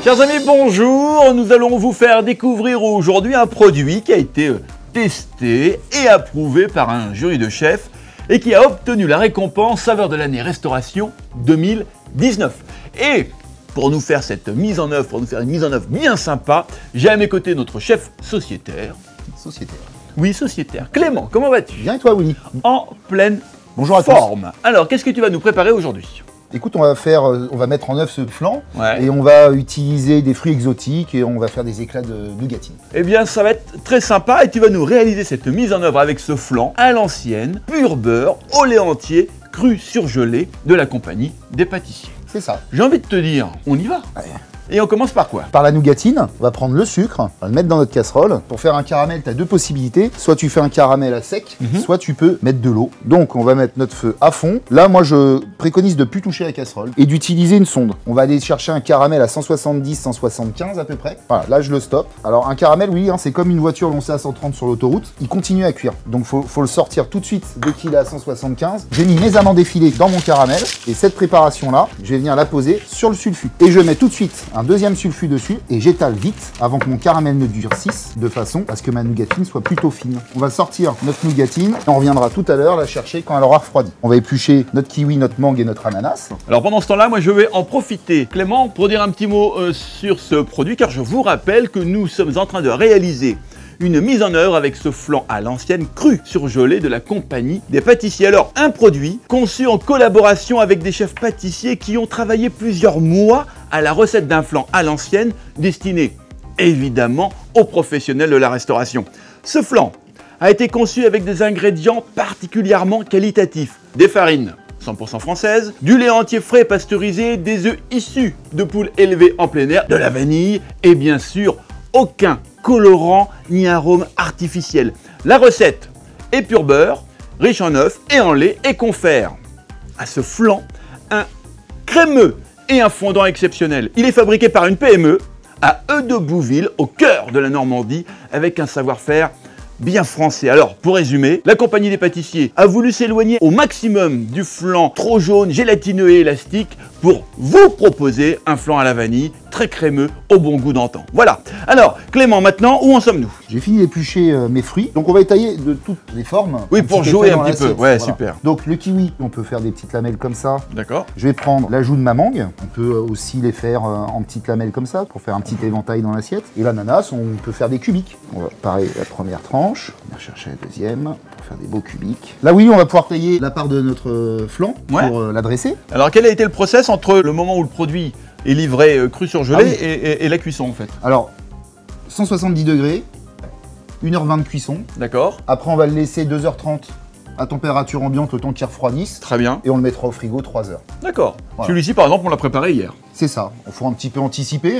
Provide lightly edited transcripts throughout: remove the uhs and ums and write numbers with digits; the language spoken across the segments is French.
Chers amis, bonjour. Nous allons vous faire découvrir aujourd'hui un produit qui a été testé et approuvé par un jury de chefs et qui a obtenu la récompense Saveur de l'année Restauration 2019. Et pour nous faire cette mise en œuvre, pour nous faire une mise en œuvre bien sympa, j'ai à mes côtés notre chef sociétaire. Sociétaire. Oui, sociétaire. Clément, comment vas-tu? Bien et toi, Willy? En pleine Bonjour à forme. Alors, qu'est-ce que tu vas nous préparer aujourd'hui? Écoute, on va mettre en œuvre ce flan et on va utiliser des fruits exotiques et on va faire des éclats de nougatine. Eh bien, ça va être très sympa et tu vas nous réaliser cette mise en œuvre avec ce flan à l'ancienne, pur beurre, au lait entier, cru surgelé de la compagnie des pâtissiers. C'est ça. J'ai envie de te dire, on y va. Ouais. Et on commence par quoi? Par la nougatine, on va prendre le sucre, on va le mettre dans notre casserole. Pour faire un caramel, tu as deux possibilités. Soit tu fais un caramel à sec, soit tu peux mettre de l'eau. Donc on va mettre notre feu à fond. Là, moi je préconise de ne plus toucher la casserole et d'utiliser une sonde. On va aller chercher un caramel à 170-175 à peu près. Voilà, là je le stoppe. Alors un caramel, oui, c'est comme une voiture lancée à 130 sur l'autoroute. Il continue à cuire. Donc faut le sortir tout de suite dès qu'il est à 175. J'ai mis mes amandes effilées dans mon caramel. Et cette préparation-là, je vais venir la poser sur le sulfut. Et je mets tout de suite un deuxième sulfut dessus et j'étale vite avant que mon caramel ne durcisse de façon à ce que ma nougatine soit plutôt fine. On va sortir notre nougatine et on reviendra tout à l'heure la chercher quand elle aura refroidi. On va éplucher notre kiwi, notre mangue et notre ananas. Alors pendant ce temps-là, moi je vais en profiter, Clément, pour dire un petit mot sur ce produit car je vous rappelle que nous sommes en train de réaliser une mise en œuvre avec ce flan à l'ancienne cru surgelé de la compagnie des pâtissiers. Alors, un produit conçu en collaboration avec des chefs pâtissiers qui ont travaillé plusieurs mois à la recette d'un flan à l'ancienne destiné évidemment aux professionnels de la restauration. Ce flan a été conçu avec des ingrédients particulièrement qualitatifs, des farines 100% françaises, du lait entier frais pasteurisé, des œufs issus de poules élevées en plein air, de la vanille et bien sûr aucun colorant ni arôme artificiel. La recette est pur beurre, riche en œufs et en lait et confère à ce flan un crémeux et un fondant exceptionnel. Il est fabriqué par une PME à Eudes-de-Bouville, au cœur de la Normandie, avec un savoir-faire bien français. Alors, pour résumer, la compagnie des pâtissiers a voulu s'éloigner au maximum du flan trop jaune, gélatineux et élastique pour vous proposer un flan à la vanille très crémeux, au bon goût d'antan. Voilà. Alors, Clément, maintenant, où en sommes-nous? J'ai fini d'éplucher mes fruits. Donc on va étaler de toutes les formes. Oui, pour jouer un petit peu. Ouais, voilà. Super. Donc le kiwi, on peut faire des petites lamelles comme ça. D'accord. Je vais prendre l'ajout de ma mangue. On peut aussi les faire en petites lamelles comme ça pour faire un petit éventail dans l'assiette. Et l'ananas, on peut faire des cubiques. On va pareil la première tranche. On va chercher la deuxième pour faire des beaux cubiques. Là, oui, on va pouvoir tailler la part de notre flan pour la dresser. Alors, quel a été le process entre le moment où le produit est livré cru surgelé et la cuisson en fait? Alors, 170 degrés, 1h20 de cuisson. D'accord. Après, on va le laisser 2h30 à température ambiante le temps qu'il refroidisse. Très bien. Et on le mettra au frigo 3 heures. D'accord. Voilà. Celui-ci, par exemple, on l'a préparé hier. C'est ça. Il faut un petit peu anticiper.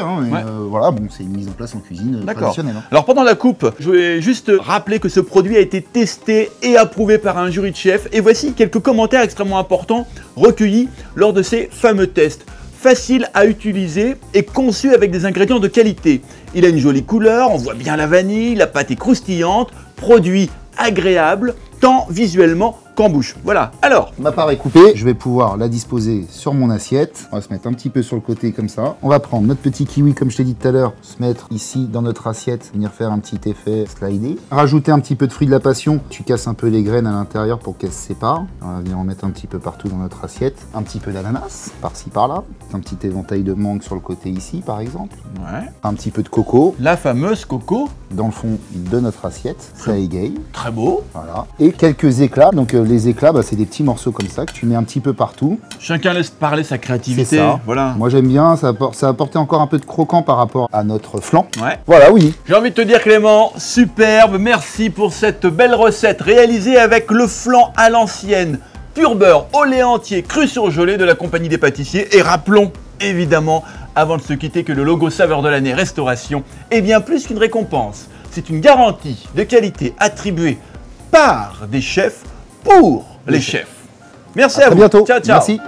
Voilà, bon, c'est une mise en place en cuisine traditionnelle. Alors, pendant la coupe, je vais juste rappeler que ce produit a été testé et approuvé par un jury de chefs. Et voici quelques commentaires extrêmement importants recueillis lors de ces fameux tests. Facile à utiliser et conçu avec des ingrédients de qualité. Il a une jolie couleur, on voit bien la vanille, la pâte est croustillante, produit agréable, tant visuellement qu'en bouche. Voilà, alors. Ma part est coupée, je vais pouvoir la disposer sur mon assiette. On va se mettre un petit peu sur le côté comme ça. On va prendre notre petit kiwi, comme je t'ai dit tout à l'heure, se mettre ici dans notre assiette, venir faire un petit effet slidé. Rajouter un petit peu de fruits de la passion. Tu casses un peu les graines à l'intérieur pour qu'elles se séparent. On va venir en mettre un petit peu partout dans notre assiette. Un petit peu d'ananas, par-ci par-là. Un petit éventail de mangue sur le côté ici, par exemple. Ouais. Un petit peu de coco. La fameuse coco. Dans le fond de notre assiette. Ça égaye. Très beau. Voilà. Et quelques éclats. Donc les éclats, c'est des petits morceaux comme ça que tu mets un petit peu partout. Chacun laisse parler sa créativité. Ça. Voilà. Moi j'aime bien, ça a apporté encore un peu de croquant par rapport à notre flan. Ouais. Voilà, oui. J'ai envie de te dire Clément, superbe, merci pour cette belle recette réalisée avec le flan à l'ancienne, pur beurre, au lait entier, cru surgelé de la compagnie des pâtissiers. Et rappelons évidemment, avant de se quitter, que le logo Saveur de l'année Restauration est bien plus qu'une récompense. C'est une garantie de qualité attribuée par des chefs pour les chefs. Merci à vous. À bientôt. Ciao, ciao. Merci.